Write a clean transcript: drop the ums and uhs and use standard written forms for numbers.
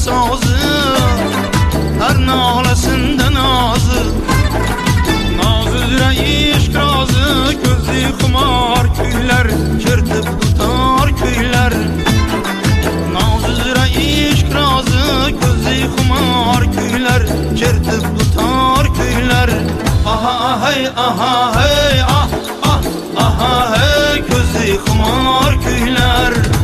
sazı, her nalasında nazı. Nazıdra işk razı, gözü xumar kuylar, kirtib tutar kuylar. Nazıdra işk razı, gözü xumar kuylar, kirtib tutar kuylar. Aha hey, aha hey, ah ah aha hey, gözü xumar kuylar.